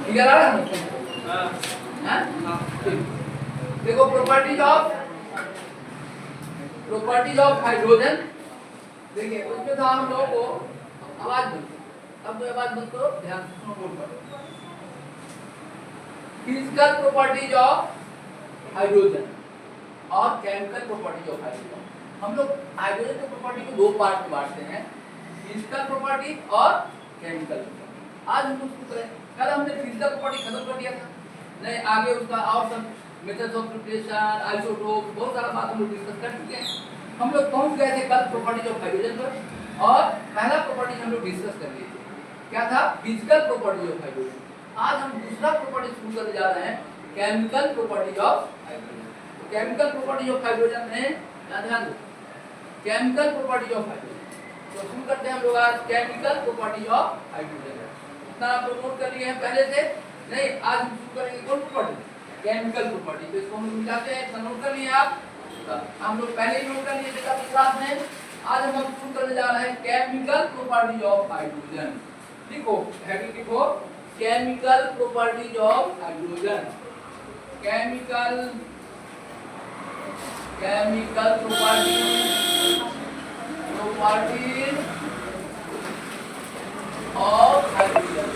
Clear आ रहा है? हां देखो प्रॉपर्टीज ऑफ हाइड्रोजन। देखिए उसमें था हम लोगों को आवाज बंद, अब तो आवाज बंद करो, ध्यान से सुनो, बोल पड़ो। फिजिकल प्रॉपर्टीज ऑफ हाइड्रोजन और केमिकल प्रॉपर्टीज ऑफ हाइड्रोजन। हम लोग हाइड्रोजन की प्रॉपर्टी को दो पार्ट में बांटते हैं, फिजिकल प्रॉपर्टी और केमिकल प्रॉपर्टी। आज हम लोग शुरू करें। कल हमने फिजिकल प्रॉपर्टी खत्म कर दिया था, नहीं आगे उसका और सब मेथड्स ऑफ प्रिपरेशन, आइसोटोप, बहुत सारा बात हम लोग डिस्कस कर चुके हैं। हम लोग पहुंच गए थे कल प्रॉपर्टीज ऑफ हाइड्रोजन पर, और पहला प्रॉपर्टी हम लोग डिस्कस कर लिए थे, क्या था? Physical properties of hydrogen. आज हम दूसरा प्रॉपर्टी शुरू करने जा रहे हैं, केमिकल प्रॉपर्टीज ऑफ हाइड्रोजन। तो केमिकल प्रॉपर्टीज ऑफ हाइड्रोजन में ध्यान दो, केमिकल प्रॉपर्टीज ऑफ हाइड्रोजन। तो शुरू करते हैं हम लोग आज केमिकल प्रॉपर्टीज ऑफ हाइड्रोजन। इतना आप लोग नोट कर लिए हैं पहले से? नहीं, आज हम शुरू करेंगे कौन प्रॉपर्टी? Chemical property. तो इसको हम मिटाते हैं, इतना नोट कर लिए आप? हम लोग पहले ही नोट कर लिए थे कल क्लास में। आज हम शुरू करने जा रहे हैं केमिकल प्रॉपर्टीज ऑफ हाइड्रोजन। लिखो, हेडिंग लिखो, chemical properties of hydrogen. Chemical properties of hydrogen.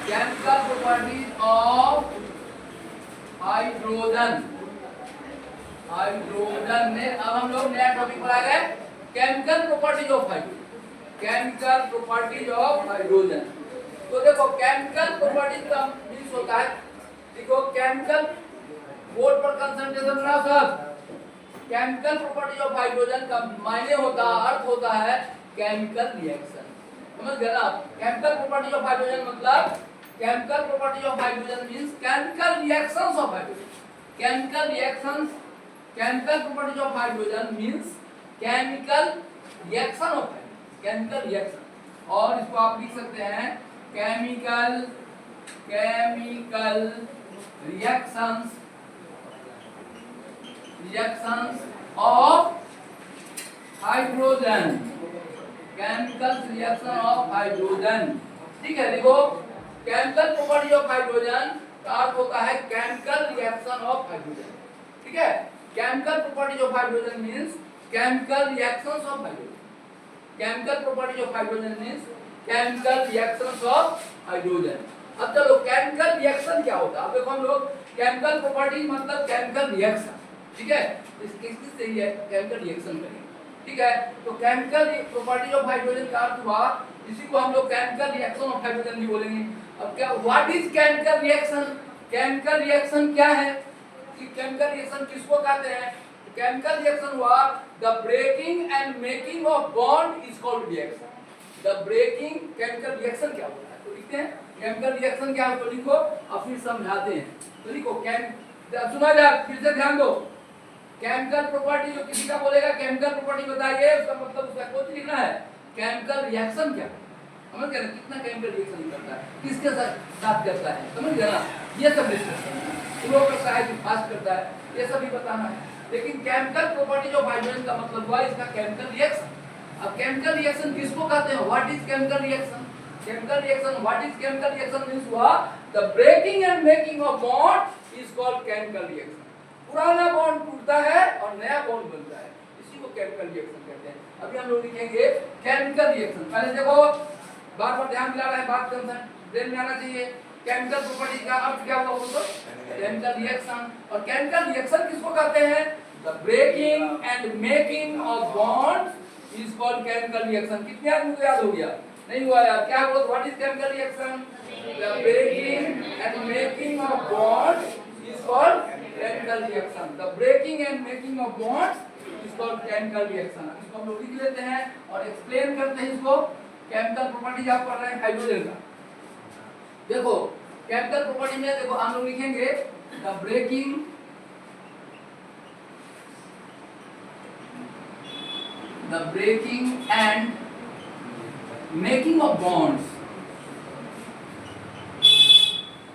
Chemical properties of hydrogen. Hydrogen में अब हम लोग नया टॉपिक पर आ गए, chemical properties of hydrogen. Chemical properties of hydrogen. तो देखो केमिकल प्रॉपर्टीज का मींस होता है, देखो केमिकल बोर्ड पर कंसंट्रेशन बनाओ सब। केमिकल प्रॉपर्टीज ऑफ हाइड्रोजन का मायने होता, अर्थ होता है केमिकल रिएक्शन। समझ गए ना? केमिकल प्रॉपर्टीज ऑफ हाइड्रोजन मतलब, chemical properties of hydrogen means chemical reactions of hydrogen. Chemical reactions, chemical properties of hydrogen means chemical reaction of hydrogen, chemical reaction. और इसको आप लिख सकते हैं chemical reactions of hydrogen. Chemical reaction of hydrogen, ठीक है? देखो केमिकल प्रॉपर्टी ऑफ हाइड्रोजन का अर्थ होता है केमिकल रिएक्शन ऑफ हाइड्रोजन, ठीक है? Chemical properties of hydrogen means chemical reactions of hydrogen. Chemical properties of hydrogen means chemical reactions of hydrogen. अब चलो केमिकल रिएक्शन क्या होता है? अब देखो हम लोग केमिकल प्रॉपर्टी मतलब केमिकल रिएक्शन, ठीक है? किस से ही है केमिकल रिएक्शन करेंगे, ठीक है? तो केमिकल प्रॉपर्टीज ऑफ हाइड्रोजन का अर्थ हुआ, इसी को हम लोग केमिकल रिएक्शन ऑफ हाइड्रोजन भी बोलेंगे। अब क्या, what is chemical reaction? Chemical reaction क्या है? कि केमिकल रिएक्शन किसको कहते हैं? केमिकल रिएक्शन हुआ the breaking and making of bond is called reaction. The breaking, chemical reaction क्या होता है? तो लिखते हैं केमिकल रिएक्शन क्या है, तो लिखो और फिर समझाते हैं। तो लिखो सुना जाए, फिर से ध्यान दो। केमिकल प्रॉपर्टी, जो किसी का बोलेगा केमिकल प्रॉपर्टी बताइए, उसका मतलब उसका कुछ लिखना है केमिकल रिएक्शन क्या है। समझ गए ना? कितना केमिकल रिएक्शन करता है, किसके साथ करता है, समझ गए ना? ये सब स्लो करता है कि फास्ट करता है, ये सब भी बताना है। लेकिन केमिकल प्रॉपर्टी ऑफ हाइड्रोजन का मतलब हुआ इसका केमिकल रिएक्शन। अब केमिकल रिएक्शन किसको कहते हैं? What is chemical reaction? Chemical reaction, what is chemical reaction means हुआ the breaking and making of bond is called chemical reaction. पुराना बॉन्ड टूटता है और नया बॉन्ड बनता है, इसी को केमिकल रिएक्शन कहते हैं। अभी हम लोग लिखेंगे केमिकल रिएक्शन। पहले देखो, बार-बार ध्यान दिला रहे हैं, बात कंसर्न ब्रेन में आना चाहिए। केमिकल प्रॉपर्टी का अर्थ क्या हुआ बोलो? Chemical reaction. और केमिकल रिएक्शन किसको कहते हैं? The breaking and making of bonds is called chemical reaction. कितने आदमी को याद हो गया? नहीं हुआ यार? क्या बोलो, what is chemical reaction? The breaking and making of bonds is called chemical reaction. The breaking and making of bonds is called chemical reaction. इसको हम लोग लिख लेते हैं और एक्सप्लेन करते हैं इसको। केमिकल प्रॉपर्टीज आप पढ़ रहे हैं हाइड्रोजन का। देखो केमिकल प्रॉपर्टी में देखो हम लोग लिखेंगे the breaking and making of bonds.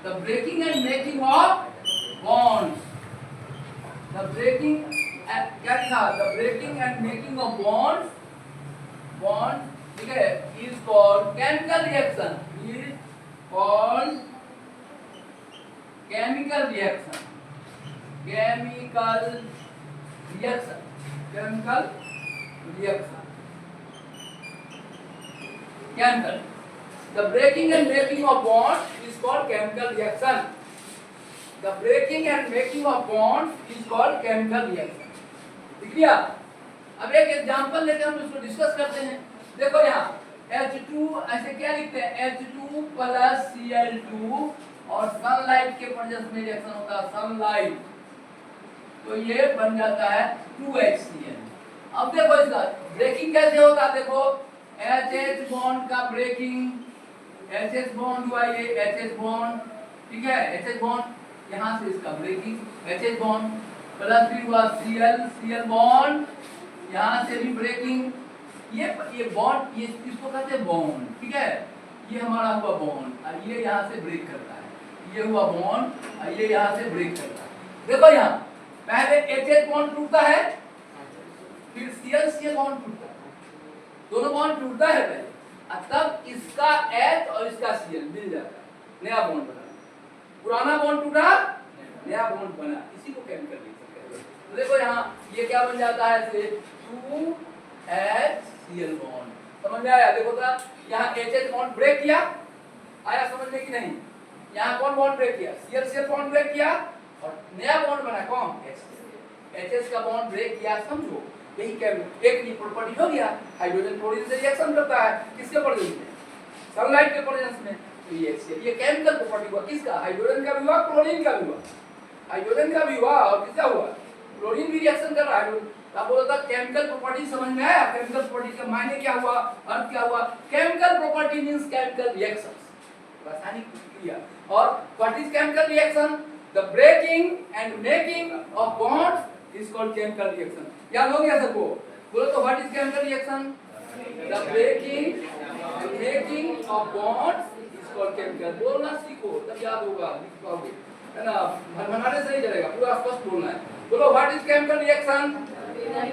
The breaking and making of bonds. The breaking, क्या लिखा? The breaking and making of bonds, ठीक है, is called chemical reaction. Is called chemical reaction, chemical reaction, chemical reaction, chemical. The breaking and making of bonds is called chemical reaction. The breaking and making of bonds is called chemical reaction. ठीक है? अब एक example लेकर हम इसको discuss करते हैं। देखो यहाँ H2 ऐसे क्या लिखते हैं, H2 प्लस Cl2 और सनलाइट के प्रेजेंस में रिएक्शन होता है सनलाइट, तो ये बन जाता है 2HCl। अब देखो इसका ब्रेकिंग कैसे होता है, देखो HH बॉन्ड का ब्रेकिंग, HH बॉन्ड हुआ ये HH बॉन्ड, ठीक है, HH बॉन्ड यहाँ से इसका ब्रेकिंग HH बॉन्ड प्लस फिर हुआ Cl बॉन्ड, यहाँ से भी ब्रेकिंग, ये बॉन्ड ये इसको कहते हैं बॉन्ड, ठीक है, ये हमारा हुआ बॉन्ड और ये यहाँ से ब्रेक करता है, ये हुआ बॉन्ड और ये यहाँ से ब्रेक करता है। देखो यहाँ पहले HH बॉन्ड टूटता है, फिर Cl बॉन्ड टूटता है, दोनों बॉन्ड टूटता है पहले, तब इसका H और इसका Cl मिल जाता है, नया बॉन्ड बना, पुराना बॉन्ड टूटा नया बॉन्ड बना, इसी को केमिकल रिएक्शन कहते हैं। तो देखो यहाँ ये क्या बन जाता है, से 2HCl बॉन्ड, समझ में आया? देखो तो यहाँ HH बॉन्ड ब्रेक किया, आया समझ में कि नहीं? यहाँ कौन बॉन्ड ब्रेक किया, Cl बॉन्ड ब्रेक किया और नया बॉन्ड बना कौन, HH का बॉन्ड ब्रेक किया, समझो यही केमिकल एक ये प्रॉपर्टी हो गया, हाइड्रोजन क्लोरीन से रिएक्शन करता है, किसके प्रेजेंस में, सनलाइट के प्रेजेंस में, तो ये केमिकल प्रॉपर्टी हुआ किसका, हाइड्रोजन का भी हुआ क्लोरीन का भी हुआ, हाइड्रोजन का भी हुआ और किसका हुआ, क्लोरीन भी रिएक्शन कर रहा है। आप बोलो था केमिकल प्रॉपर्टी समझ में आया, केमिकल प्रॉपर्टी का मायने क्या हुआ, अर्थ क्या हुआ, chemical property means chemical reactions, रासायनिक क्रिया। और what is chemical reaction, the breaking and making of bonds is called chemical reaction। याद हो गया सबको? बोलो तो what is chemical reaction? The breaking and making of bonds is called chemical। बोलना सीखो तब याद होगा, लिख पाओगे, है ना, भरभराने से नहीं चलेगा, पूरा स्पष्ट बोलना है। बोलो what is chemical reaction?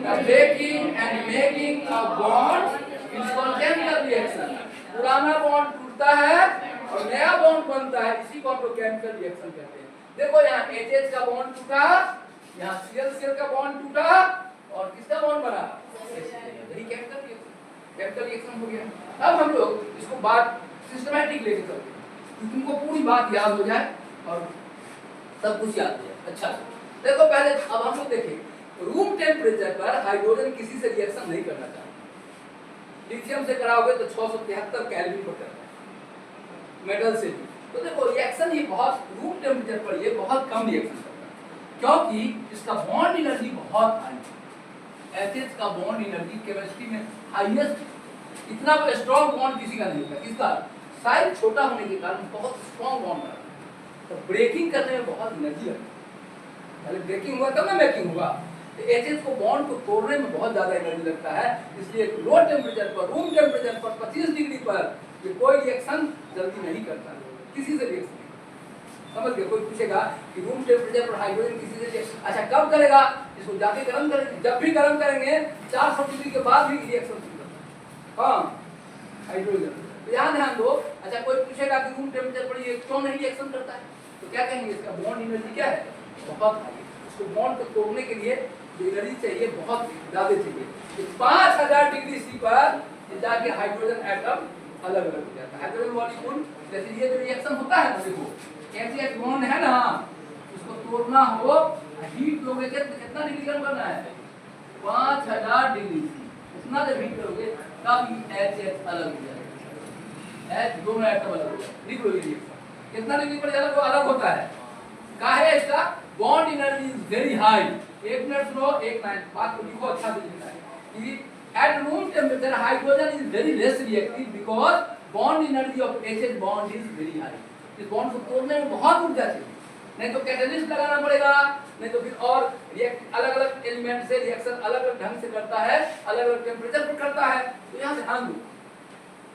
The breaking and making of bonds is called chemical reaction। पुराना बॉन्ड टूटता है और नया बॉन्ड बनता है, इसी को हम लोग केमिकल रिएक्शन कहते हैं। देखो यहाँ HH का बॉन्ड टूटा, यहाँ Cl का बॉन्ड टूटा और किसका बॉन्ड बना, यही केमिकल रिएक्शन हो गया। अब हम लोग इसको बात सिस्टमैटिक लेके चलते हैं, तुमको पूरी बात याद हो जाए और सब कुछ याद हो जाए। अच्छा देखो पहले अब हम लोग देखें रूम टेम्परेचर पर हाइड्रोजन किसी से रिएक्शन नहीं करना चाहता, लिथियम से कराओगे तो 673 केल्विन पर करता है, मेटल से भी। तो देखो रिएक्शन ये बहुत रूम टेम्परेचर पर ये बहुत कम रिएक्शन क्योंकि इसका बॉन्ड एनर्जी बहुत हाई है। एचएच का बॉन्ड एनर्जी केमिस्ट्री में हाईएस्ट, इतना स्ट्रॉन्ग बॉन्ड किसी का नहीं होता, किसका, साइज छोटा होने के कारण बहुत स्ट्रॉन्ग बॉन्ड है, तो ब्रेकिंग करने में बहुत एनर्जी लगती है, पहले ब्रेकिंग हुआ तब ना मेकिंग हुआ, तो एचएच को बॉन्ड को तोड़ने में बहुत ज्यादा एनर्जी लगता है, इसलिए लो टेम्परेचर पर, रूम टेम्परेचर पर 25 डिग्री पर ये कोई रिएक्शन जल्दी नहीं करता, किसी से रिएक्शन। समझ गए? कोई पूछेगा कि रूम टेम्परेचर पर हाइड्रोजन किसी से, अच्छा कब करेगा, इसको जाके गर्म करेंगे, जब भी गर्म करेंगे 400 डिग्री के बाद भी रिएक्शन शुरू करता है, हाँ हाइड्रोजन। तो यहाँ ध्यान दो। अच्छा कोई पूछेगा कि रूम टेम्परेचर पर ये क्यों नहीं रिएक्शन करता है, तो क्या कहेंगे, इसका बॉन्ड एनर्जी क्या है, बहुत हाई है, उसको बॉन्ड को तोड़ने के लिए जो एनर्जी चाहिए बहुत ज्यादा चाहिए। 5000 डिग्री सी पर जाके हाइड्रोजन एटम अलग अलग हो जाता है, हाइड्रोजन मॉलिक्यूल। जैसे ये जो रिएक्शन होता है ना, देखो एचएच बॉन्ड है ना, उसको तोड़ना हो हीट लोगे कितना डिग्री गर्म करना है, 5000 डिग्री, इतना जब हीट करोगे तब एचएच अलग हो जाएगा, एच दोनों एटम अलग हो जाएगा। लिख लो ये कितना डिग्री पर अलग होता है, क्या है इसका bond energy is very high. एक मिनट सुनो, एक लाइन बात को लिखो, अच्छा से लिखना है कि at room temperature hydrogen is very less reactive because bond energy of HH bond is very high. इस बॉन्ड को तोड़ने में बहुत ऊर्जा चाहिए, नहीं तो कैटलिस्ट लगाना पड़ेगा, नहीं तो फिर और अलग अलग एलिमेंट से रिएक्शन अलग अलग ढंग से करता है, अलग अलग टेम्परेचर पर करता है। तो यहाँ ध्यान दो,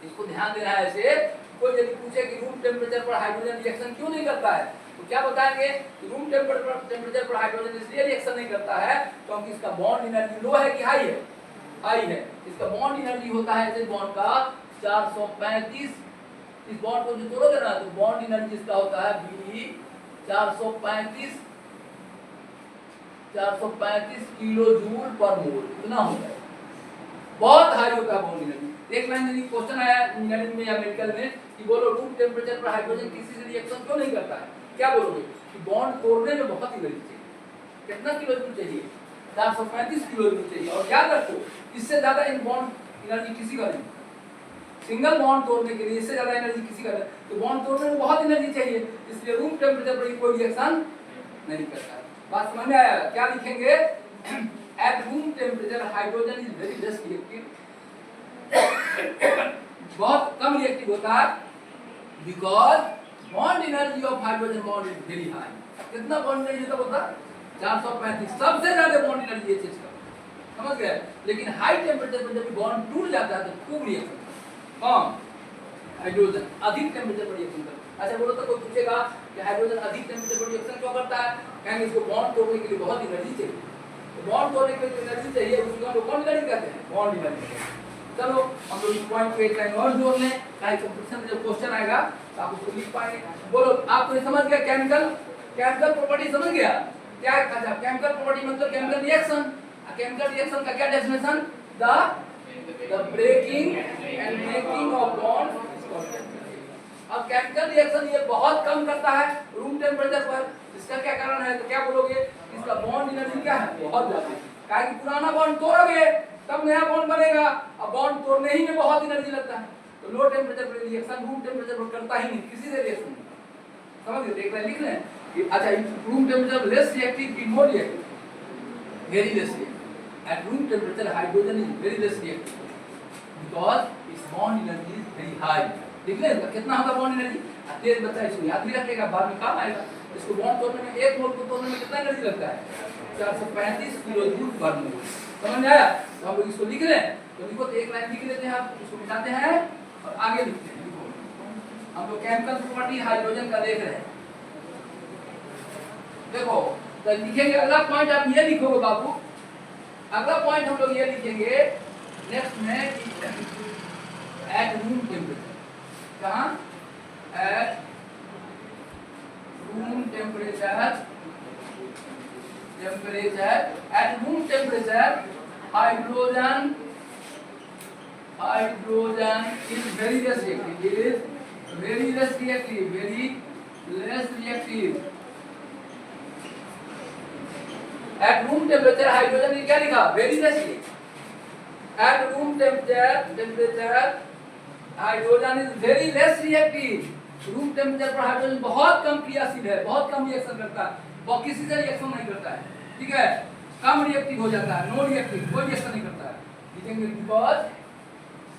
इसको ध्यान देना है। ऐसे कोई यदि पूछे कि रूम टेम्परेचर पर हाइड्रोजन रिएक्शन क्यों नहीं करता है, तो क्या बताएंगे कि रूम टेम्परेचर पर हाइड्रोजन इसलिए रिएक्शन नहीं करता है क्योंकि इसका बॉन्ड एनर्जी लो है कि हाई है, हाई है। इसका बॉन्ड एनर्जी होता है इस बॉन्ड का 435। इस बॉन्ड को जो तोड़ोगे ना तो बॉन्ड एनर्जी इसका होता है 435 किलो जूल पर मोल इतना होता है, बहुत हाई होता है बॉन्ड एनर्जी। एक लाइन यदि क्वेश्चन आया इंजीनियरिंग में या मेडिकल में कि बोलो रूम टेम्परेचर पर हाइड्रोजन किसी से रिएक्शन क्यों नहीं करता है, क्या बोलोगे कि बॉन्ड तोड़ने में बहुत एनर्जी चाहिए। कितना किलो जूल चाहिए? 435 किलो जूल चाहिए। और याद रखो इससे ज्यादा इन बॉन्ड एनर्जी किसी का नहीं, सिंगल बॉन्ड तोड़ने के लिए इससे ज्यादा एनर्जी किसी का नहीं, तो बॉन्ड तोड़ने में बहुत एनर्जी चाहिए, इसलिए रूम टेम्परेचर पर कोई रिएक्शन नहीं करता है। बात समझ में आया? क्या लिखेंगे? At room temperature hydrogen is very less reactive, बहुत कम रिएक्टिव होता है, because bond energy of hydrogen bond is very high. कितना बॉन्ड एनर्जी होता है? 435, सबसे ज्यादा बॉन्ड एनर्जी है चीज का, समझ गए? लेकिन हाई टेम्परेचर पर जब बॉन्ड टूट जाता है तो खूब रिएक्शन कम, हाइड्रोजन अधिक टेम्परेचर पर रिएक्शन करता है। अच्छा बोलो तो कोई पूछेगा कि हाइड्रोजन अधिक टेम्परेचर पर रिएक्शन क्यों करता है? कहेंगे इसको बॉन्ड तोड़ने के लिए बहुत एनर्जी चाहिए, तो बॉन्ड तोड़ने के लिए एनर्जी चाहिए, उसको हम लोग कौन एनर्जी कहते हैं? Bond energy. चलो हम लोग इस पॉइंट पे एक लाइन और जोड़ लें, ताकि कंपटीशन में जब क्वेश्चन आएगा तो आप उसको लिख पाएंगे। बोलो आपको ये समझ गया? केमिकल प्रॉपर्टी समझ गया क्या? अच्छा केमिकल प्रॉपर्टी मतलब केमिकल रिएक्शन, केमिकल रिएक्शन का क्या definition? The breaking and making of bond. अब केमिकल रिएक्शन ये बहुत कम करता है रूम टेम्परेचर पर, इसका क्या कारण है? तो क्या बोलोगे? इसका बॉन्ड एनर्जी क्या है? बहुत ज्यादा है, काहे कि पुराना बॉन्ड तोड़ोगे तब नया बॉन्ड बनेगा, अब बॉन्ड तोड़ने ही में बहुत एनर्जी लगता है, तो लो टेम्परेचर पर रिएक्शन रूम टेम्परेचर पर करता ही नहीं, किसी से रिएक्शन नहीं। समझ गए? एक लाइन लिख लें। अच्छा रूम टेम्परेचर लेस रिएक्टिव की more reactive, very less reactive. At room temperature hydrogen is very less reactive because it's bond energy is very high. लिख लें कितना होगा बॉन्ड एनर्जी? तेज बताया, इसको याद भी रखिएगा, बाद में काम आएगा। इसको बॉन्ड तोड़ने में, एक मोल को तोड़ने में कितना एनर्जी लगता है? 435 किलो जूल पर मोल। समझ में आया? तो हम लोग इसको लिख लें, तो लिखो तो एक लाइन लिख लेते हैं, आप इसको मिटाते हैं और आगे लिखते हैं। हम लोग केमिकल प्रॉपर्टी हाइड्रोजन का देख रहे हैं। देखो तो लिखेंगे अगला पॉइंट, आप ये लिखोगे बाबू, अगला पॉइंट हम लोग ये लिखेंगे नेक्स्ट में एट रूम टेम्परेचर। कहां? At room temperature at room temperature hydrogen is very less reactive, at room temperature hydrogen ने क्या लिखा? very less reactive। at room temperature hydrogen is very less reactive, room temperature पर hydrogen बहुत कम क्रियाशील है, बहुत कम reaction करता है, वो किसी से रिएक्शन नहीं करता है, ठीक है, कम रिएक्टिव हो जाता है, नो रिएक्टिव, कोई रिएक्शन नहीं करता है। लिखेंगे because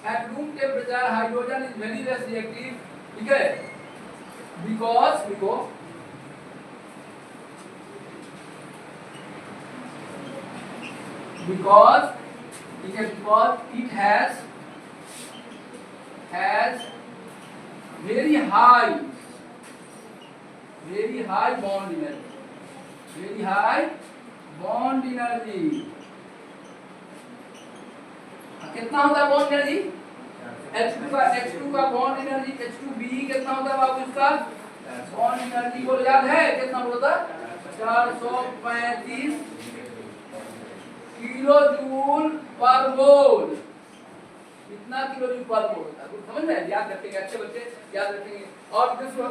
at room temperature hydrogen is very less reactive, ठीक है, because it has very high bond energy, कितना होता है बॉन्ड एनर्जी? H2 का बॉन्ड एनर्जी H2B कितना होता है बाबू? इसका बॉन्ड एनर्जी को याद है कितना होता है? 435 किलो जूल पर मोल, इतना किलो जूल पर मोल होता है। समझ में? याद रखेंगे, अच्छे बच्चे याद रखेंगे। और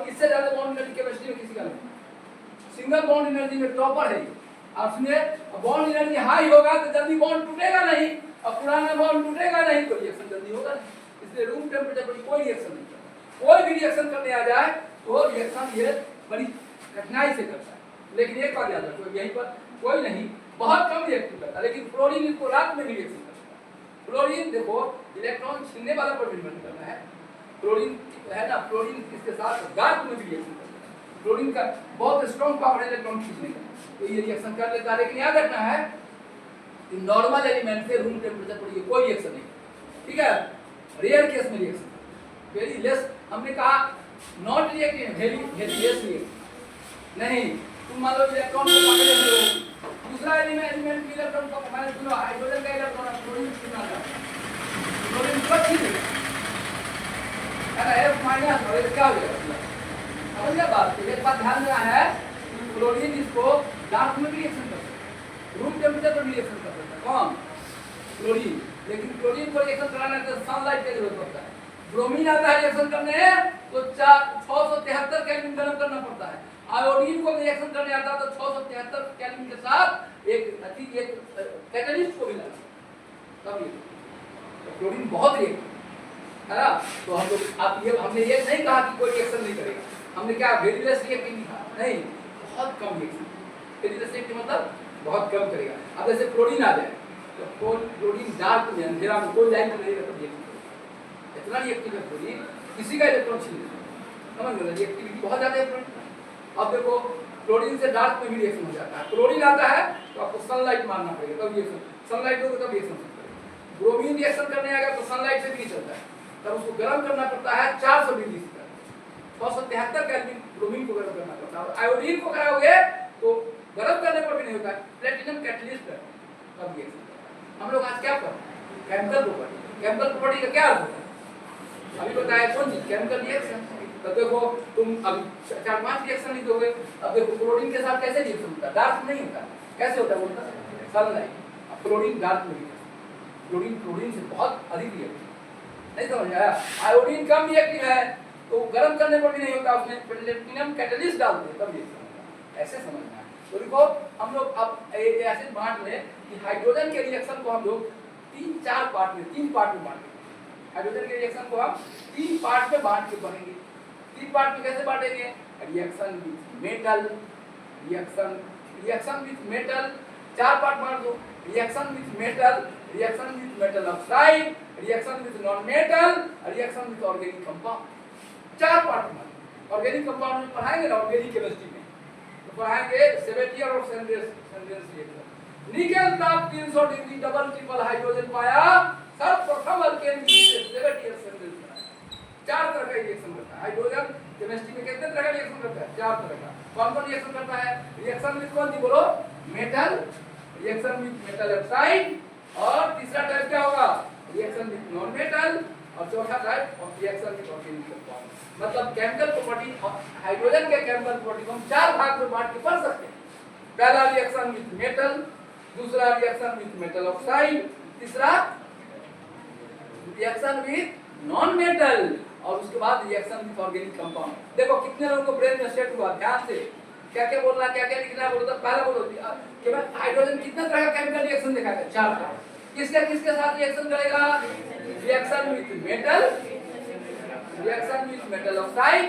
इससे ज्यादा बॉन्ड एनर्जी केमिस्ट्री में किसी का नहीं, सिंगल बॉन्ड एनर्जी में टॉपर है। आप सुनिए, बॉन्ड एनर्जी हाई होगा तो जल्दी बॉन्ड टूटेगा नहीं, और पुराना बॉन्ड टूटेगा नहीं तो रिएक्शन जल्दी होगा नहीं। इसलिए रूम टेम्परेचर पर कोई रिएक्शन नहीं करता, कोई भी रिएक्शन करने आ जाए तो रिएक्शन ये बड़ी कठिनाई से करता है। लेकिन एक बात याद रखो, यहीं पर कोई नहीं, बहुत कम रिएक्टिव करता है, लेकिन फ्लोरीन इसको रात में भी रिएक्शन करता है। फ्लोरीन देखो इलेक्ट्रॉन छीनने वाला पर डिपेंड करना है, फ्लोरीन है ना, फ्लोरीन इसके साथ डार्क में भी रिएक्शन करता है। फ्लोरीन का बहुत स्ट्रॉन्ग पावर है इलेक्ट्रॉन खींचने का, तो ये रिएक्शन कर लेता है। लेकिन याद रखना है कि नॉर्मल एलिमेंट से रूम टेम्परेचर पर ये कोई रिएक्शन नहीं, ठीक है, रेयर केस में रिएक्शन, वेरी लेस। हमने कहा not reactive, very less reactive नहीं। तुम मान लो इलेक्ट्रॉन को पकड़े हो, दूसरा एलिमेंट इलेक्ट्रॉन को माने सुनो, हाइड्रोजन का इलेक्ट्रॉन फ्लोरीन कितना है? फ्लोरीन पक्षी है ना, F- और क्या हो जाएगा? समझ गया बात? एक बात ध्यान देना है क्लोरीन इसको डार्क में भी रिएक्शन कर सकता है, रूम टेम्परेचर पर भी रिएक्शन कर सकता है। कौन? क्लोरीन। लेकिन क्लोरीन को रिएक्शन कराना है तो सनलाइट की जरूरत पड़ता है। ब्रोमीन आता है रिएक्शन करने तो 673 केल्विन गर्म करना पड़ता है। आयोडीन को रिएक्शन करने आता है तो 673 केल्विन के साथ एक कैटलिस्ट को भी लगाना तब ये तो क्लोरीन बहुत रिएक्टिव है ना। तो हम लोग आप ये हमने ये नहीं कहा कि कोई रिएक्शन नहीं करेगा, हमने क्या वेरी लेस रिएक्टिव नहीं कहा, नहीं, बहुत कम रिएक्शन। वेरी लेस रिएक्टिव मतलब बहुत कम करेगा। अब जैसे क्लोरीन आ जाए तो क्लोरीन डार्क में अंधेरा में कोई लाइट नहीं रहता, रिएक्टिव इतना रिएक्टिव है क्लोरीन, किसी का इलेक्ट्रॉन छीन लेता है, समझ गए? रिएक्टिविटी बहुत ज्यादा है क्लोरीन। अब देखो क्लोरीन से डार्क में भी रिएक्शन हो जाता है। क्लोरीन आता है तो आपको सनलाइट मारना पड़ेगा तब रिएक्शन, सनलाइट हो तब रिएक्शन करेगा। ब्रोमीन रिएक्शन करने आएगा तो सनलाइट से भी नहीं चलता है, तब उसको गर्म करना पड़ता है 400 डिग्री से, 673 केल्विन ब्रोमीन को गर्म करना पड़ता है। आयोडीन को कराओगे तो गर्म करने पर भी नहीं होता है, प्लेटिनम कैटलिस्ट है तब रिएक्शन। हम लोग आज क्या पढ़ केमिकल प्रॉपर्टी, केमिकल प्रॉपर्टी का क्या अर्थ होता है अभी बताया, कौन चीज? Chemical reaction. तो देखो तुम अब 4-5 रिएक्शन लिख दोगे। अब देखो क्लोरीन के साथ कैसे रिएक्शन होता है? डार्क नहीं होता, कैसे होता है बोलता है? सनलाइट। अब क्लोरीन डार्क में रिएक्शन, क्लोरीन से बहुत अधिक रिएक्टिव, नहीं समझ आया? आयोडीन कम रिएक्टिव है तो गर्म करने पर भी नहीं होता, उसमें प्लेटिनम कैटलिस्ट डालते हैं तब रिएक्शन होता है, ऐसे समझना है। तो देखो हम लोग अब ऐसे बांट लें कि हाइड्रोजन के रिएक्शन को हम लोग 3 पार्ट में बांटेंगे। हाइड्रोजन के रिएक्शन को हम 3 पार्ट में बांट के पढ़ेंगे। 3 पार्ट में कैसे बांटेंगे? Reaction with metal, reaction with metal 4 part बांट दो। Reaction with metal oxide, reaction with non metal, reaction with organic compound. 4 part में ऑर्गेनिक कंपाउंड में पढ़ाएंगे ना, ऑर्गेनिक केमिस्ट्री में तो पढ़ाएंगे सेवेटियर और सेंडेंस रिएक्शन। निकेल ताप 300 डिग्री डबल ट्रिपल हाइड्रोजन पाया, सर्वप्रथम अल्केन सेवेटियर सेंडेंस बनाया। 4 तरह का रिएक्शन करता है हाइड्रोजन केमिस्ट्री में। कितने तरह का रिएक्शन करता है? 4 तरह का। कौन-कौन रिएक्शन करता है? रिएक्शन विथ कौन सी बोलो? Metal, reaction with metal oxide, और तीसरा टाइप क्या होगा? रिएक्शन विथ नॉन मेटल, और चौथा type of reaction with organic compound. मतलब केमिकल प्रॉपर्टी हाइड्रोजन के केमिकल प्रॉपर्टी को हम 4 भाग में बांट के पढ़ सकते हैं। पहला रिएक्शन विथ मेटल, दूसरा रिएक्शन विथ मेटल ऑक्साइड, तीसरा रिएक्शन विथ नॉन मेटल, और उसके बाद रिएक्शन विथ ऑर्गेनिक कंपाउंड। देखो कितने लोगों को ब्रेन में सेट हुआ, ध्यान से क्या क्या बोलना, क्या क्या लिखना है बोलो। तो पहला बोलो कि भाई हाइड्रोजन कितने तरह का केमिकल रिएक्शन दिखाएगा? 4 का। किसके साथ रिएक्शन करेगा? Reaction with metal, reaction with metal oxide,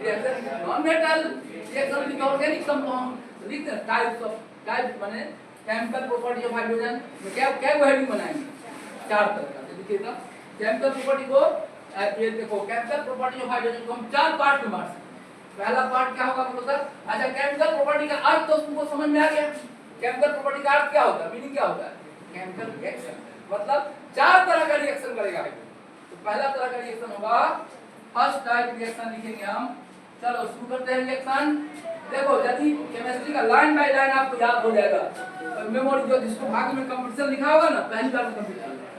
reaction with non metal, reaction with organic compound. लिख दे टाइप माने केमिकल प्रॉपर्टी ऑफ हाइड्रोजन में क्या क्या हेडिंग बनाएंगे? 4 तरह का। देखिएगा केमिकल प्रॉपर्टी को, ये देखो केमिकल प्रॉपर्टी ऑफ हाइड्रोजन को हम 4 पार्ट में बांट सकते हैं। पहला पार्ट क्या होगा बोलो सर? अच्छा, केमिकल प्रॉपर्टी का अर्थ तो तुमको समझ में आ गया। केमिकल प्रॉपर्टी का अर्थ क्या होता है, मीनिंग क्या होता है? केमिकल रिएक्शन, मतलब 4 तरह का रिएक्शन करेगा। तो पहला तरह का रिएक्शन होगा, फर्स्ट टाइप रिएक्शन लिखेंगे हम। चलो शुरू करते हैं रिएक्शन। देखो यदि केमिस्ट्री का लाइन बाय लाइन आपको याद हो जाएगा, तो मेमोरी जो जिसको भाग में कंपटीशन लिखा होगा ना, पहली बार में कंप्लीट कर लेगा।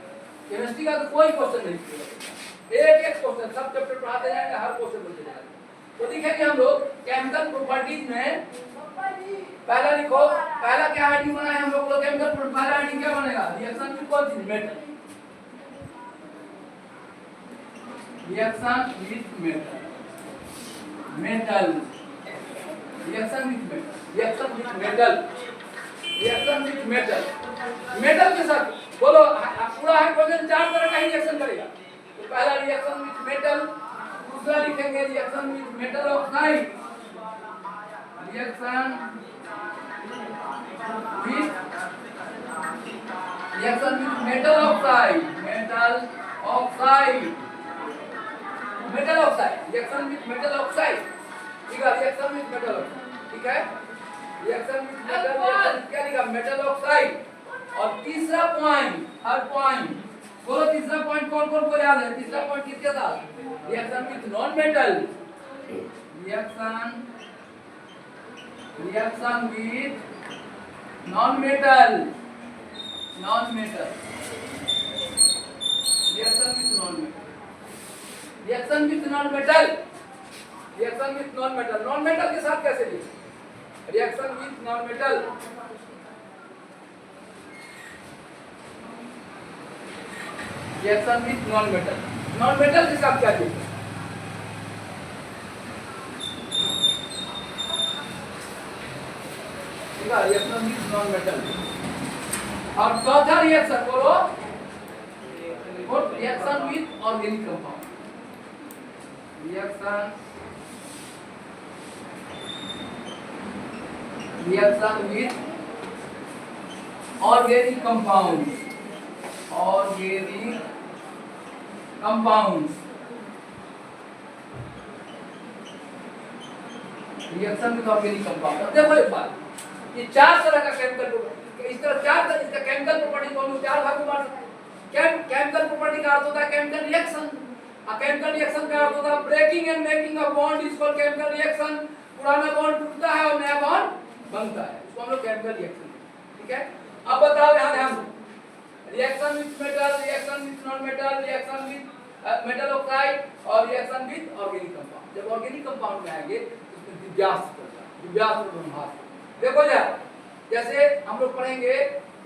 केमिस्ट्री का तो कोई क्वेश्चन नहीं छूटेगा, एक क्वेश्चन सब चैप्टर पढ़ाते जाएंगे, हर क्वेश्चन बोलते जाएंगे। तो देखेंगे हम लोग केमिकल प्रॉपर्टीज में पहला लिखो, पहला क्या हेडिंग बनाए हम लोग? केमिकल पहला हेडिंग क्या बनेगा? रिएक्शन विथ कौन सी? Metal, reaction with metal, metal, reaction with metal, reaction with metal, reaction with metal. Metal के साथ बोलो पूरा हाइड्रोजन 4 तरह का ही रिएक्शन करेगा। तो पहला रिएक्शन विथ मेटल, दूसरा लिखेंगे reaction with metal oxide, reaction with metal oxide, metal oxide, metal oxide, reaction with metal oxide. ठीक है, रिएक्शन विथ मेटल, ठीक है, रिएक्शन विथ मेटल, क्या लिखा? Metal oxide. और तीसरा पॉइंट, हर पॉइंट बोलो, तीसरा पॉइंट कौन कौन को याद है? तीसरा पॉइंट किसके साथ? Reaction with non metal, reaction with non metal, non metal, reaction with non metal, reaction with non metal, reaction with non metal. Non metal के साथ कैसे लिखें? Reaction with non metal, reaction with non metal, non metal के साथ क्या लिखा, reaction with non metal. और चौथा रिएक्शन बोलो, reaction with organic compound, reaction with organic compound, organic compounds, reaction with organic compound. देखो एक बात, ये चार तरह का केमिकल, इस तरह चार तरह इसका केमिकल प्रॉपर्टी को हम चार भाग में बांट सकते हैं। केमिकल प्रॉपर्टी का अर्थ होता है केमिकल रिएक्शन, और केमिकल रिएक्शन का अर्थ होता है breaking and making of bond is called chemical reaction. पुराना बॉन्ड टूटता है और नया बॉन्ड बनता है, इसको हम लोग केमिकल रिएक्शन, ठीक है। अब बताओ यहां ध्यान दो, reaction with metal, reaction with non metal, reaction with metal oxide और रिएक्शन विथ ऑर्गेनिक कंपाउंड। जब ऑर्गेनिक कंपाउंड में आएंगे उसमें दिव्यास करता है, दिव्यास और ब्रह्मास्त्र। देखो जैसे हम लोग पढ़ेंगे,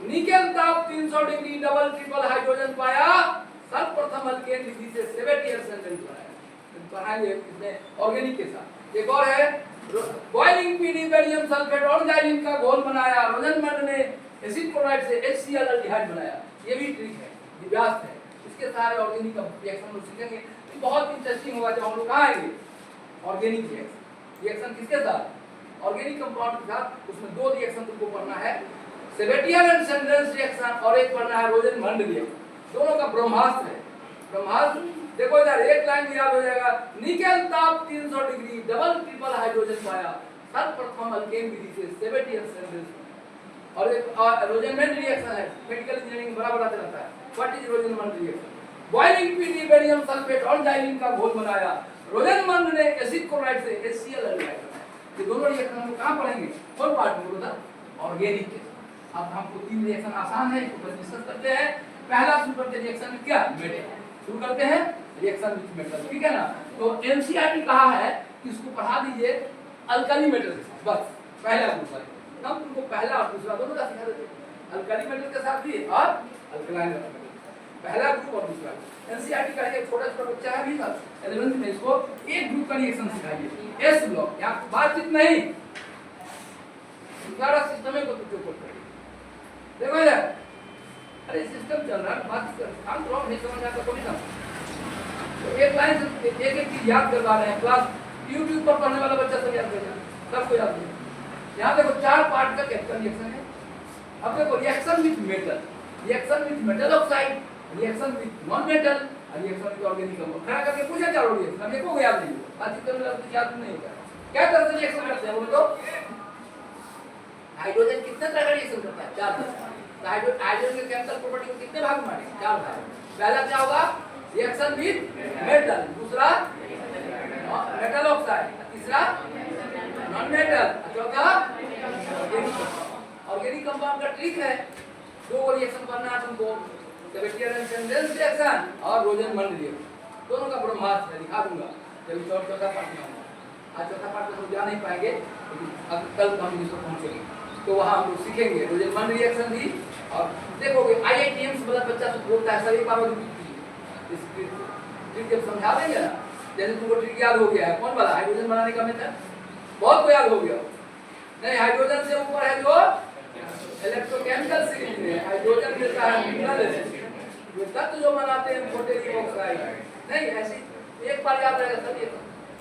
निकेल ताप 300 डिग्री डबल ट्रिपल हाइड्रोजन पाया, सर्वप्रथम अल्केन विधि से 70 एसेंडेंट पढ़ाएंगे इसमें ऑर्गेनिक के साथ। एक और है बॉइलिंग पीडी बेरियम सल्फेट और जाइलिन का घोल बनाया, रोजनमंड ने एसिड क्लोराइड से HCl अल्डिहाइड बनाया। ये भी ट्रिक है, दिव्यास है, इसके सारे ऑर्गेनिक रिएक्शन लोग सीखेंगे। तो बहुत इंटरेस्टिंग होगा जब हम लोग कहाँ आएंगे ऑर्गेनिक रिएक्शन। रिएक्शन किसके साथ, ऑर्गेनिक कंपाउंड के साथ। उसमें दो रिएक्शन तुमको पढ़ना है, सेबेटियन एंड सेंड्रेंस रिएक्शन और एक पढ़ना है रोजनमंड रिएक्शन। दोनों का ब्रह्मास्त्र है, ब्रह्मास्त्र। देखो इधर एक लाइन याद हो जाएगा, निकेल ताप 300 डिग्री डबल ट्रिपल हाइड्रोजन पाया, सर्वप्रथम अल्केन विधि से सेबेटियन सेंड्रेंस। और एक रोजनमंड रिएक्शन है, मेडिकल इंजीनियरिंग बड़ा बड़ा रहता है। What is रोजनमंड reaction, boiling PD barium sulphate और जाइलिन का घोल बनाया, रोजनमंड ने एसिड क्लोराइड से HCl अल्डिहाइड। ये दोनों रिएक्शन हम कहां पढ़ेंगे, कौन पार्ट में बोलो था, ऑर्गेनिक के। अब हमको तीन रिएक्शन आसान है, इसको डिस्कस करते हैं। पहला शुरू करते हैं रिएक्शन में क्या, मेटल। शुरू करते हैं रिएक्शन विथ मेटल, ठीक है ना। तो एनसीईआरटी कहा है कि इसको पढ़ा दीजिए अल्कली मेटल के साथ, बस पहला ग्रुप है। हम तुमको पहला और दूसरा दोनों का सिखा देते हैं, अल्कली मेटल के साथ भी और अल्कलाइन मेटल, पहला ग्रुप और दूसरा। एनसीईआरटी का एक छोटा छोटा बच्चा है भी ना 11th में, इसको एक ग्रुप का रिएक्शन सिखाइए, एस ब्लॉक। यहाँ बातचीत नहीं, सारा सिस्टम है को तुझे कोड करिए। देखो यार, अरे सिस्टम चल रहा है, बात कर, हम तो नहीं समझ आता कोई ना। तो एक लाइन एक एक चीज याद करवा रहे हैं, क्लास YouTube पर पढ़ने वाला बच्चा सब याद कर जाए, सबको याद है। यहाँ देखो चार पार्ट का केमिकल रिएक्शन है। अब देखो reaction with metal, reaction with metal oxide, reaction with non metal, reaction with organic compound. खड़ा करके पूछा चारों रिएक्शन, हम एको याद नहीं, बात करने वाला तो याद नहीं होगा। क्या तरह से रिएक्शन करते हैं बोलो तो, हाइड्रोजन कितने तरह का रिएक्शन करता है, चार तरह। हाइड्रोजन के केमिकल प्रॉपर्टी को कितने भाग में बांटेंगे, चार भाग। पहला क्या होगा, रिएक्शन विथ मेटल, दूसरा मेटल ऑक्साइड, तीसरा नॉन मेटल, चौथा ऑर्गेनिक कंपाउंड। का ट्रिक है, दो रिएक्शन करना है तुमको, सेबेटियन एंड सेंड्रेंस रिएक्शन और रोजनमंड रिएक्शन, दोनों का ब्रह्मास्त्र है, दिखा दूंगा जब चौथा पार्ट में आऊंगा। आज चौथा पार्ट तो जा नहीं पाएंगे, लेकिन अब कल हम इसको पहुंचेंगे तो वहां हम लोग सीखेंगे रोजनमंड रिएक्शन भी। और देखोगे IITM वाला बच्चा तो बोलता है सभी पावर इस ट्रिक जब समझा देंगे ना, जैसे तुमको ट्रिक याद हो गया है, कौन वाला, हाइड्रोजन बनाने का मेथड बहुत को याद हो गया नहीं। हाइड्रोजन से ऊपर है जो इलेक्ट्रोकेमिकल सीरीज में हाइड्रोजन मिलता है मिनरल एसिड, जो तत्व जो बनाते हैं पोटेशियम ऑक्साइड, नहीं ऐसी एक बार याद रहेगा सभी।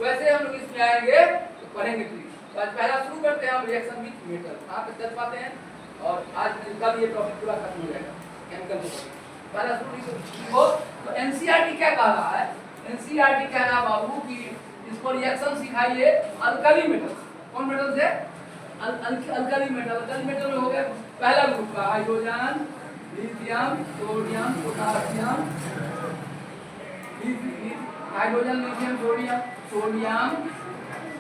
वैसे हम लोग इसमें आएंगे तो पढ़ेंगे ट्रिक। तो आज पहला शुरू करते हैं हम रिएक्शन विथ मेटल, कहां तक चल पाते हैं, और आज कल ये टॉपिक पूरा खत्म हो जाएगा केमिकल को। पहला शुरू हो तो एनसीईआरटी क्या कह रहा है, एनसीईआरटी कह रहा है बाबू कि इसको रिएक्शन सिखाइए अल्कली मेटल। कौन मेटल से, अल्कली मेटल। अल्कली मेटल में हो गया पहला ग्रुप का hydrogen, lithium, sodium, potassium, hydrogen, lithium, sodium, sodium,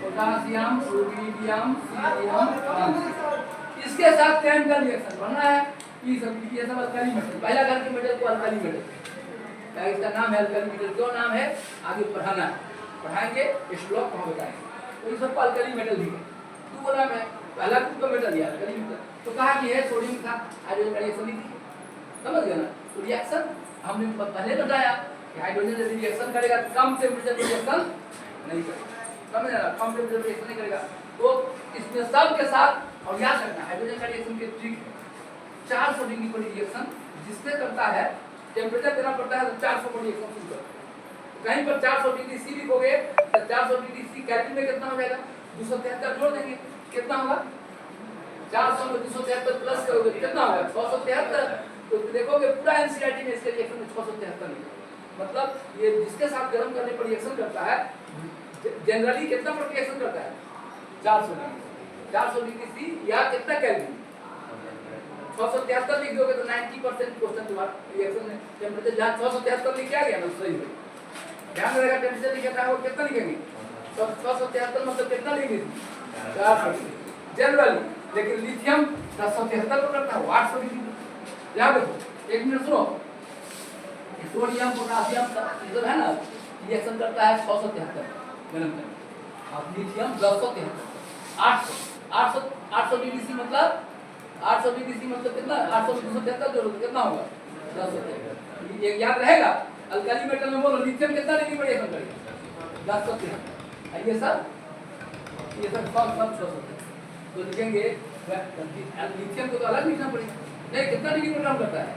potassium, sodium, cerium. इसके साथ केमिकल रिएक्शन बनना है, ये सब अल्कली मेटल। पहला घर के मेटल को अल्कली मेटल, क्या इसका नाम है अल्कली मेटल, क्यों नाम है आगे पढ़ाना है, पढ़ाएंगे इस ब्लॉक को हम बताएंगे। तो ये सब अल्कली मेटल भी है। तू बोला मैं पहला ग्रुप का मेटल दिया तो कहा कि है सोडियम के साथ हाइड्रोजन का रिएक्शन लिखी, समझ गए ना। तो रिएक्शन हमने पहले बताया कि हाइड्रोजन यदि रिएक्शन करेगा कम टेम्परेचर पे रिएक्शन नहीं करेगा, समझ ना, कम टेम्परेचर पे रिएक्शन नहीं करेगा। तो इसमें सब के साथ और याद रखना हाइड्रोजन का रिएक्शन के ट्रिक 400 डिग्री पर रिएक्शन जिससे करता है टेम्परेचर देना पड़ता है तो 400 पर रिएक्शन शुरू करता है। कहीं पर 400 डिग्री सी लिखोगे तो 400 डिग्री सी केल्विन में कितना हो जाएगा 273 जोड़ देंगे कितना होगा 400 में 273 प्लस करोगे कितना होगा 673। तो देखोगे पूरा एनसीईआरटी में इसके रिएक्शन में 673 लिखा, मतलब ये जिसके साथ गर्म करने पर रिएक्शन करता है जनरली कितना पर रिएक्शन करता है 400 डिग्री सी या कितना केल्विन 673 लिख दोगे तो 90% क्वेश्चन तुम्हारा रिएक्शन में टेम्परेचर जहां 673 लिख आ गया ना सही हो ध्यान रखिएगा। टेम्परेचर लिखा है वो कितना लिखेंगे 673 मतलब कितना लिखेंगे 400 जनरली, लेकिन लिथियम 1073 पर करता है 800 डिग्री। याद रखो एक मिनट सुनो, सोडियम पोटेशियम सब है ना रिएक्शन करता है 673 गरम करने, अब लिथियम 1073 800 डिग्री सी मतलब 800 डिग्री सी मतलब कितना 800 में 273 जोड़ो कितना होगा 1073। ये याद रहेगा। अल्कली मेटल में बोलो लिथियम कितना डिग्री पर रिएक्शन करेगा 1073। ये सब 673 तो लिखेंगे लिथियम को तो अलग लिखना पड़ेगा नहीं कितना डिग्री पर टर्म करता है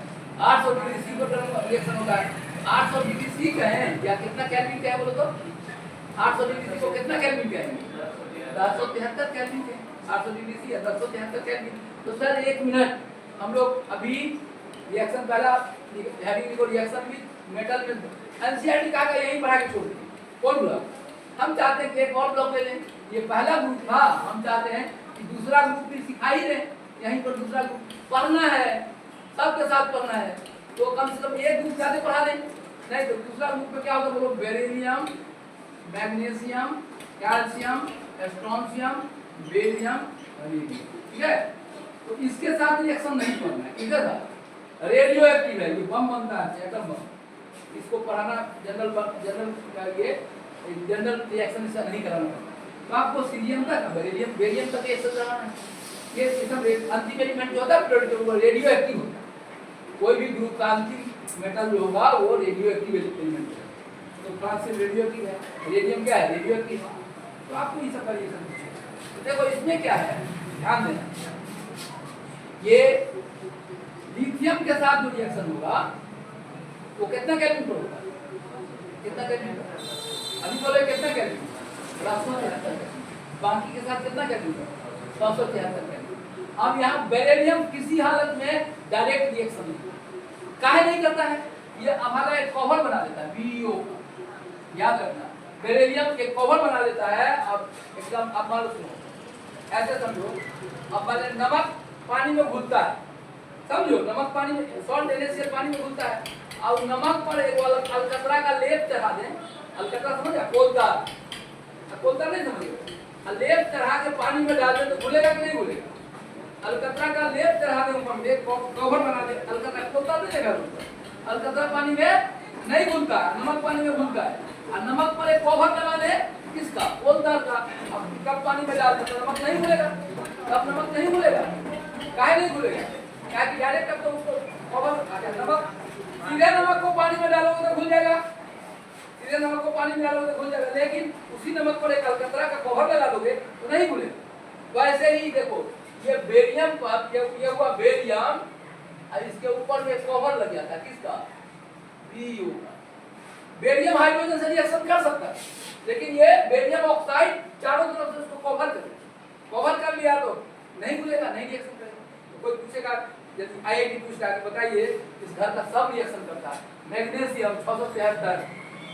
800 डिग्री सी पर टर्म रिएक्शन होता है 800 डिग्री सी कहें या कितना केल्विन क्या है बोलो तो 800 डिग्री सी को कितना केल्विन कहेंगे 1073 केल्विन है 800 डिग्री सी या 1073 केल्विन। तो सर एक मिनट हम लोग अभी रिएक्शन पहला हेडिंग को रिएक्शन विद मेटल में एनसीईआरटी का यही पढ़ा के छोड़ दी कौन बोला हम चाहते हैं कि एक और ब्लॉक ले लें। ये पहला ग्रुप था हम चाहते हैं कि दूसरा ग्रुप भी सिखा ही दें यहीं पर दूसरा ग्रुप पढ़ना है सबके साथ पढ़ना है तो कम से कम एक ग्रुप ज्यादा पढ़ा दें नहीं तो दूसरा ग्रुप में क्या होगा बोलो beryllium magnesium calcium strontium barium ठीक है। तो इसके साथ रिएक्शन नहीं करना है ठीक है सर। रेडियो एक्टिव है ये बम बनता है एटम बम इसको पढ़ाना जनरल ये जनरल रिएक्शन से नहीं कराना तो आपको सीरियम तक बेरियम तक रिएक्शन कराना है। ये सिस्टम अंतिम एलिमेंट जो होता है रेडियो एक्टिव होता है कोई भी ग्रुप का अंतिम मेटल जो होगा वो रेडियो एक्टिव एलिमेंट है। तो फ्रांसिल रेडियो एक्टिव है रेडियम क्या है रेडियो एक्टिव तो आपको ये सब का रिएक्शन तो देखो इसमें क्या है ध्यान देना ये लिथियम के साथ जो रिएक्शन होगा वो कितना केल्विन पर होगा कितना केल्विन अभी बोले कितना केल्विन 173 बाकी के साथ कितना केल्विन 173 केल्विन। अब यहाँ बेरिलियम किसी हालत में डायरेक्ट रिएक्शन नहीं काहे नहीं करता है ये हमारा एक कवर बना देता है बीओ याद रखना बेरिलियम एक कवर बना देता है। अब एकदम आप मान लो सुनो ऐसे समझो अब पहले नमक पानी में घुलता है समझो नमक पानी में सॉल्ट NaCl पानी में घुलता है और नमक पर एक अलकतरा का लेप चढ़ा दें अलकतरा समझ कोलता नहीं समझिए लेप चढ़ा के पानी में डाल दें तो घुलेगा कि नहीं घुलेगा अलकतरा का लेप चढ़ा दें ऊपर में कवर बना दे अलकतरा कोलता नहीं रहेगा अलकतरा पानी में नहीं घुलता नमक पानी में घुलता है और नमक पर एक कवर लगा दे किसका कोलता का अब कब पानी में डाल दे तो नमक नहीं घुलेगा तब नमक नहीं घुलेगा काहे नहीं घुलेगा क्या कि डायरेक्ट अब तो उसको कवर नमक सीधे नमक को पानी में डालोगे तो घुल जाएगा सीधे नमक को पानी में डालोगे तो घुल जाएगा लेकिन उसी नमक पर एक अलकतरा का कवर लगा दोगे तो नहीं घुलेगा। वैसे ही देखो ये बेरियम पर ये हुआ बेरियम और इसके ऊपर में कवर लग जाता है किसका बीयू का बेरियम हाइड्रोजन से रिएक्शन कर सकता है लेकिन ये बेरियम ऑक्साइड चारों तरफ से उसको कवर कर लिया तो नहीं घुलेगा नहीं रिएक्शन करेगा। तो कोई पूछेगा यदि आईआईटी पूछता है बताइए इस घर का सब रिएक्शन करता है मैग्नीशियम 673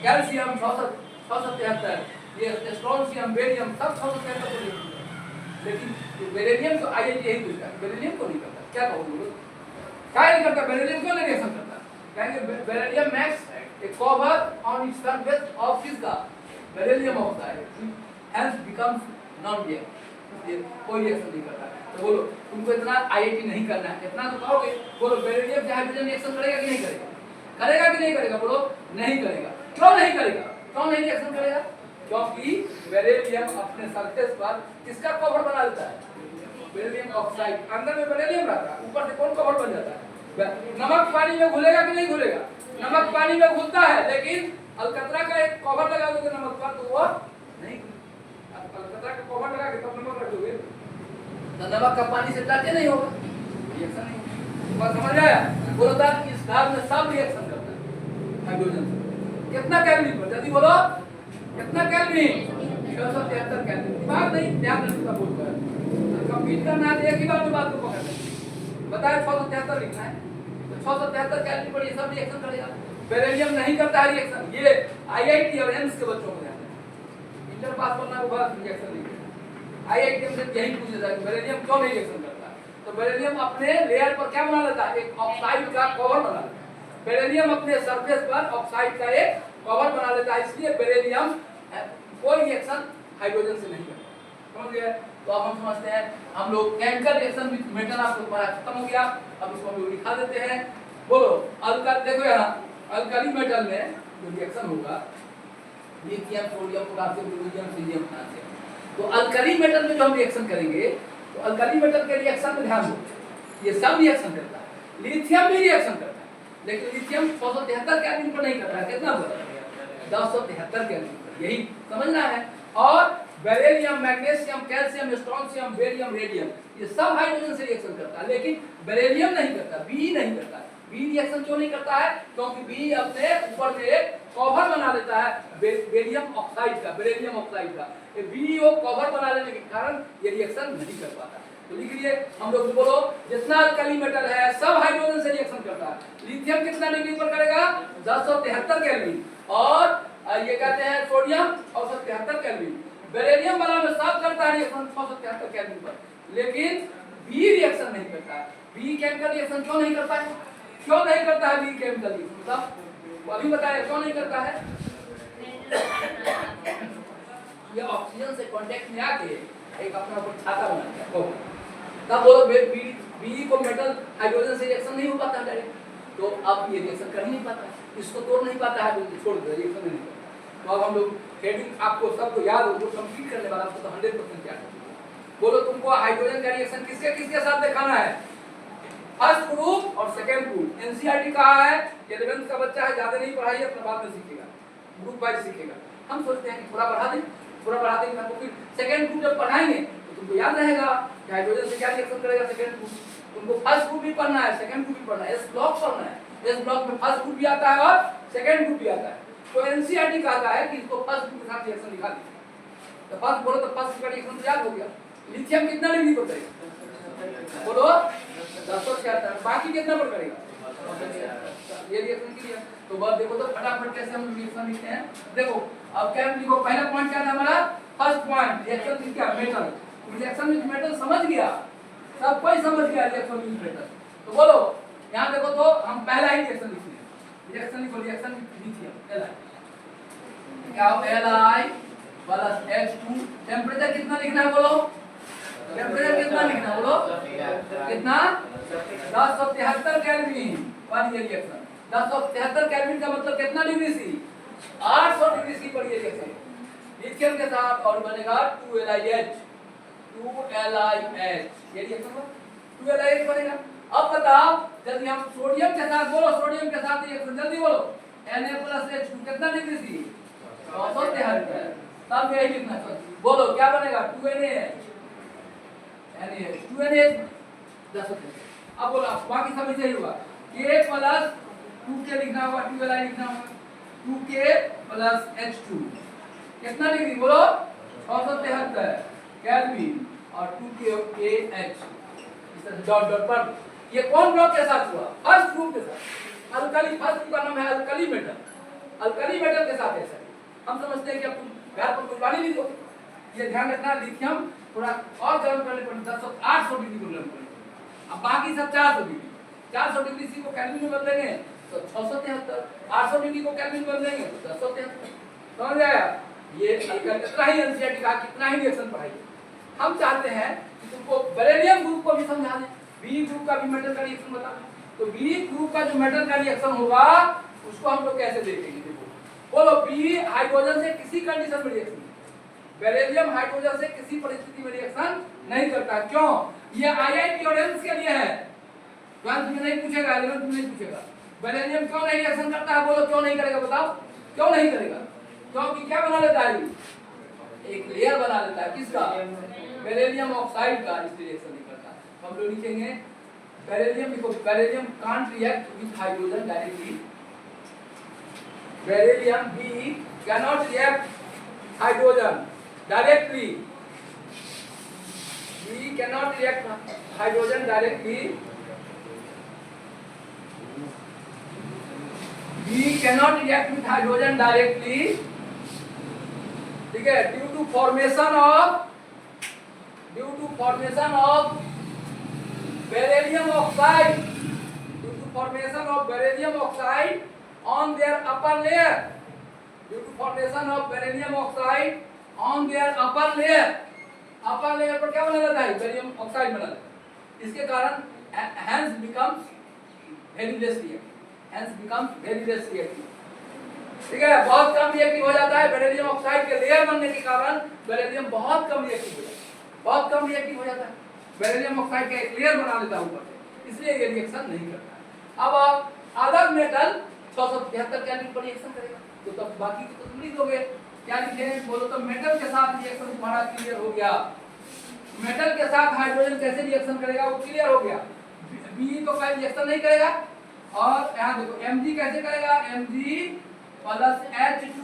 कैल्शियम 673 ये स्ट्रोंशियम बेरियम सब 673 लेकिन बेरिलियम तो आईआईटी यही पूछता है बेरिलियम को नहीं करता क्या कहोगे क्या नहीं करता बेरिलियम क्यों नहीं रिएक्शन करता कहेंगे beryllium max a cover on its surface of किसका beryllium oxide hence becomes non-reactive ये कोई रिएक्शन नहीं करता। तो बोलो तुमको इतना आईआईटी नहीं करना है इतना तो कहोगे बोलो बेरिलियम से हाइड्रोजन रिएक्शन करेगा कि नहीं करेगा करेगा कि नहीं करेगा बोलो नहीं करेगा क्यों नहीं करेगा क्यों नहीं रिएक्शन करेगा क्योंकि बेरिलियम अपने सरफेस पर किसका कवर बना लेता है? Beryllium oxide. अंदर में बेरिलियम रहता है, ऊपर से कौन कवर बन जाता है? नमक पानी में घुलेगा कि नहीं घुलेगा? नमक पानी में घुलता है, लेकिन अलकतरा का एक कवर लगा दोगे नमक पर तो वो नहीं, अलकतरा का कवर लगा के तब नमक रखोगे तो नमक का पानी से टच नहीं होगा, रिएक्शन नहीं होगा। बात समझ आया? बोलो तो इस भाग में सब रिएक्शन करता है हाइड्रोजन से। कितना केल्विन पर? जल्दी बोलो, कितना केल्विन? 673 केल्विन। दिमाग नहीं ध्यान रखना बोलता है, कंप्लीट करना है एक ही बार में बात को पकड़ लें। बताए 673 लिखना है तो 673 केल्विन पर ये सब रिएक्शन करेगा। बेरिलियम नहीं करता है रिएक्शन। ये आईआईटी और एम्स के बच्चों को ध्यान है, इंटर पास करना के बाद रिएक्शन नहीं करता। आईआईटी में यही पूछा जाता है बेरिलियम क्यों नहीं रिएक्शन करता? तो बेरिलियम अपने लेयर पर क्या बना लेता है? एक ऑक्साइड का कवर बना लेता है। बेरिलियम अपने सरफेस पर ऑक्साइड का एक कवर बना लेता है, इसलिए बेरिलियम कोई रिएक्शन हाइड्रोजन से नहीं करता। समझ गए? तो अब हम समझते हैं, हम लोग केमिकल रिएक्शन विद मेटल आपको पढ़ा खत्म हो गया। अब इसको हम लोग लिखा देते हैं। बोलो अल्कल, देखो यहाँ अल्कली मेटल में जो रिएक्शन होगा lithium, sodium, potassium, chlorine, cerium, potassium, तो अल्कली मेटल में जो हम रिएक्शन करेंगे तो अल्कली मेटल के रिएक्शन में ध्यान दो, ये सब रिएक्शन करता है। लिथियम भी रिएक्शन करता है, लेकिन लिथियम 673 केल्विन पर नहीं करता है। कितना पर? 1073 केल्विन पर। यही समझना है। और beryllium, magnesium, calcium, strontium, barium, radium, ये सब हाइड्रोजन से रिएक्शन करता है, लेकिन बेरिलियम नहीं करता, बी नहीं करता। बी रिएक्शन क्यों नहीं करता है? क्योंकि बी अपने ऊपर में एक कवर बना लेता है बेरिलियम ऑक्साइड का, बेरिलियम ऑक्साइड का। ये बी वो कवर बना लेने के कारण ये रिएक्शन नहीं कर पाता। तो लिख लिए हम लोग, बोलो जितना अल्कली मेटल है सब हाइड्रोजन से रिएक्शन करता है। लिथियम कितना डिग्री पर करेगा? 1073 केल्विन। और ये कहते हैं सोडियम 673 केल्विन। बेरिलियम वाला में सब करता है रिएक्शन 673 केल्विन पर, लेकिन बी रिएक्शन नहीं करता। बी केमिकल रिएक्शन क्यों नहीं करता है? क्यों नहीं करता है बी केमिकल रिएक्शन? मतलब अभी बताया क्यों नहीं करता है। ये ऑक्सीजन से कांटेक्ट में आके एक अपना ऊपर छाता बनाता है, तब बोलो बी को मेटल हाइड्रोजन से रिएक्शन नहीं हो पाता डायरेक्ट, तो अब ये रिएक्शन कर ही नहीं पाता, इसको तोड़ नहीं पाता है, छोड़ दे रिएक्शन नहीं करता। तो अब हम लोग हेडिंग आपको सबको याद हो, जो कंप्लीट करने वाला आपको तो 100% याद है। बोलो तुमको हाइड्रोजन का रिएक्शन किसके किसके साथ दिखाना है? फर्स्ट ग्रुप और सेकंड ग्रुप। एनसीईआरटी कहा है 11th का बच्चा है, ज्यादा नहीं पढ़ाई अपना बाद में सीखेगा, ग्रुप वाइज सीखेगा। हम सोचते हैं कि थोड़ा बढ़ा दें, थोड़ा बढ़ा देंगे तो फिर सेकंड ग्रुप जब पढ़ाएंगे तो तुमको याद रहेगा कि हाइड्रोजन से क्या रिएक्शन करेगा सेकंड ग्रुप। तुमको फर्स्ट ग्रुप भी पढ़ना है, सेकंड ग्रुप भी पढ़ना है, एस ब्लॉक पढ़ना है। एस ब्लॉक में फर्स्ट ग्रुप भी आता है और सेकंड ग्रुप भी आता है। तो एनसीईआरटी कहता है कि इसको फर्स्ट ग्रुप के साथ रिएक्शन दिखा दीजिए। तो फर्स्ट बोलो तो फर्स्ट का रिएक्शन याद हो गया। लिथियम कितना डिग्री पर करेगा? बोलो 1073। बाकी कितना पर करेगा? ये रिएक्शन के लिए तो बस देखो तो फटाफट कैसे हम रिएक्शन लिखते हैं। देखो अब क्या लिखो, पहला पॉइंट क्या था हमारा? फर्स्ट पॉइंट रिएक्शन विद क्या? मेटल। रिएक्शन विद मेटल समझ गया, सब कोई समझ गया रिएक्शन विद मेटल। तो बोलो यहां देखो तो हम पहला ही रिएक्शन लिख लेंगे। रिएक्शन लिखो, रिएक्शन विद लिथियम Li क्या हो? Li plus H2। टेंपरेचर कितना लिखना है? बोलो टेंपरेचर कितना लिखना है? बोलो कितना? 1073 केल्विन पर ये रिएक्शन। 1073 केल्विन का मतलब कितना डिग्री सी? 800 डिग्री सी पर ये रिएक्शन लिथियम के साथ और बनेगा 2LiH। 2LiH ये रिएक्शन हो 2LiH बनेगा। अब बताओ जल्दी हम सोडियम के साथ, बोलो सोडियम के साथ रिएक्शन जल्दी बोलो। Na+H2 कितना डिग्री सी? 973। तब यही लिखना है। बोलो क्या बनेगा? 2NaH। NaH 2NaH 1073। अब बोलो बाकी सब ऐसे ही होगा। K प्लस 2K लिखना होगा, 2Li लिखना होगा। 2K प्लस H2 कितना डिग्री? बोलो 673 केल्विन और 2KH डॉट डॉट पर। ये कौन ब्लॉक के साथ हुआ? फर्स्ट ग्रुप के साथ। अल्कली, फर्स्ट ग्रुप का नाम है अल्कली मेटल। अल्कली मेटल के साथ ऐसा हम समझते हैं कि अब तुम घर पर कुछ पानी लिखो, ये ध्यान रखना लिथियम थोड़ा और गर्म करने पड़ेगा, 800 डिग्री को गर्म करना। अब बाकी सब 400 डिग्री। 400 डिग्री सी को केल्विन में बदलेंगे तो 673। 800 डिग्री को केल्विन में बदलेंगे तो 1073। समझ आया? ये अल्कली कितना ही एनसीईआरटी का कितना ही रिएक्शन पढ़ाइए। हम चाहते हैं कि तुमको बेरिलियम ग्रुप को भी समझा दें, बी ग्रुप का भी मेटल का रिएक्शन बता। तो बी ग्रुप का जो मेटल का रिएक्शन होगा उसको हम लोग कैसे देखेंगे? देखो बोलो बी हाइड्रोजन से किसी कंडीशन में रिएक्शन, बेरिलियम हाइड्रोजन से किसी परिस्थिति में रिएक्शन नहीं करता। क्यों? ये आईआईटी और एम्स के लिए है, 12th में नहीं पूछेगा, 11th में नहीं पूछेगा। बेरिलियम क्यों नहीं रिएक्शन करता है? बोलो क्यों नहीं करेगा, बताओ क्यों नहीं करेगा? क्योंकि क्या बना लेता है, एक लेयर बना लेता है, किसका? बेरिलियम ऑक्साइड का, इसलिए रिएक्शन नहीं करता। हम लोग लिखेंगे बेरिलियम, देखो beryllium can't react with hydrogen directly, beryllium B cannot react hydrogen directly, we cannot react hydrogen directly, we cannot react with hydrogen directly, ठीक है, due to formation of beryllium oxide, due to formation of beryllium oxide on their upper layer, due to formation of beryllium oxide on their upper layer, upper layer पर क्या बना रहता है? Beryllium oxide बना रहता है। इसके कारण hence becomes very less reactive, hence becomes very less reactive, ठीक है, बहुत कम रिएक्टिव हो जाता है। बेरिलियम ऑक्साइड के लेयर बनने के कारण बेरिलियम बहुत कम रिएक्टिव हो जाता है, बहुत कम रिएक्टिव हो जाता है। बेरिलियम ऑक्साइड का एक लेयर बना लेता है ऊपर से, इसलिए ये रिएक्शन नहीं करता। अब अदर मेटल 673 केल्विन पर रिएक्शन करेगा, तो तब बाकी को तो तुम लिख दोगे। क्या लिखेंगे? बोलो तो मेटल के साथ रिएक्शन तुम्हारा क्लियर हो गया। मेटल के साथ हाइड्रोजन कैसे रिएक्शन करेगा वो क्लियर हो गया। बी तो कोई रिएक्शन नहीं करेगा। और यहाँ देखो Mg कैसे करेगा? Mg plus H2,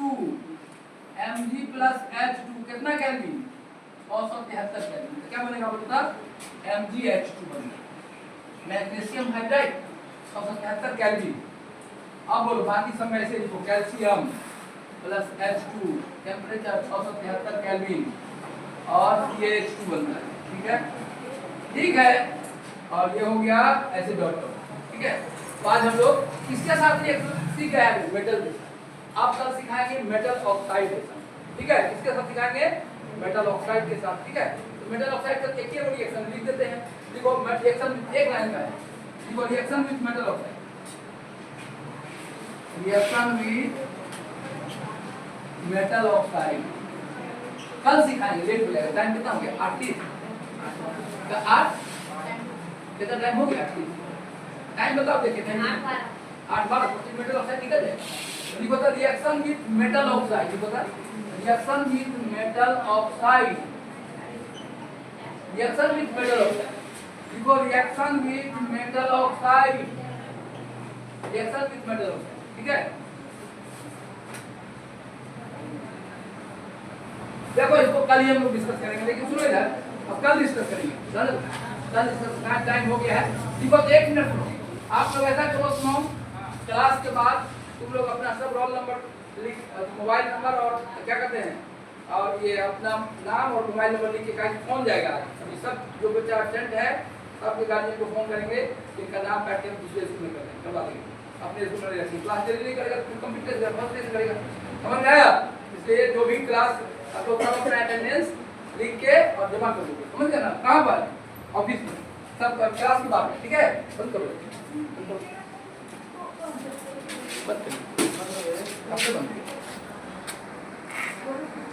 Mg plus H2 कितना केल्विन? 673 केल्विन। तो क्या बनेगा बोलो तब? MgH2 बनेगा। Magnesium hydride 673 kelvin. अब बोलो बाकी सब में ऐसे लिखो, calcium plus H2 temperature 673 kelvin और CH2 बनता है, ठीक है, ठीक है। और ये हो गया ऐसे डॉट डॉट, ठीक है। तो आज हम लोग किसके साथ रिएक्शन सीख गए हैं? मेटल के साथ। आप कल सिखाएंगे मेटल ऑक्साइड के साथ, ठीक है। किसके साथ सिखाएंगे? मेटल ऑक्साइड के साथ, ठीक है। तो मेटल ऑक्साइड का एक ही रिएक्शन लिख देते हैं। देखो रिएक्शन एक लाइन का है, देखो reaction with metal oxide, reaction with metal oxide कल सिखाएंगे, लेट हो जाएगा। टाइम कितना हो गया? 8:30 कितना टाइम हो गया? टाइम बताओ, देखिए 8:12 मेटल ऑक्साइड निकल जाए। लिखो तो रिएक्शन विद मेटल ऑक्साइड, लिखो तो reaction with metal oxide, reaction with metal oxide, लिखो reaction with metal oxide, reaction with metal oxide, ठीक है। देखो इसको कल ही हम लोग डिस्कस करेंगे, लेकिन सुनो इधर, अब कल डिस्कस करेंगे। कल डिस्कस का टाइम हो गया है। देखो 1 मिनट सुनो, आप लोग ऐसा करो, सुनो क्लास के बाद तुम लोग अपना सब रोल नंबर लिख, मोबाइल नंबर और क्या कहते हैं, और ये अपना नाम और मोबाइल नंबर लिख के कहीं फोन जाएगा। अभी सब जो बच्चा एब्सेंट है सबके गार्जियन को फोन करेंगे, इनका नाम काट के दूसरे स्कूल में करवा देंगे, अपने स्कूल में रखेंगे। क्लास जल्दी नहीं करेगा तो कंप्यूटर फर्स्ट से करेगा, समझ में आया? इसलिए जो भी क्लास आप लोग अपना अटेंडेंस लिख के और जमा कर दोगे, समझ गए ना? कहाँ पर? ऑफिस में, सब क्लास की बात है, ठीक है। बंद करो, बंद करो, बंद करो।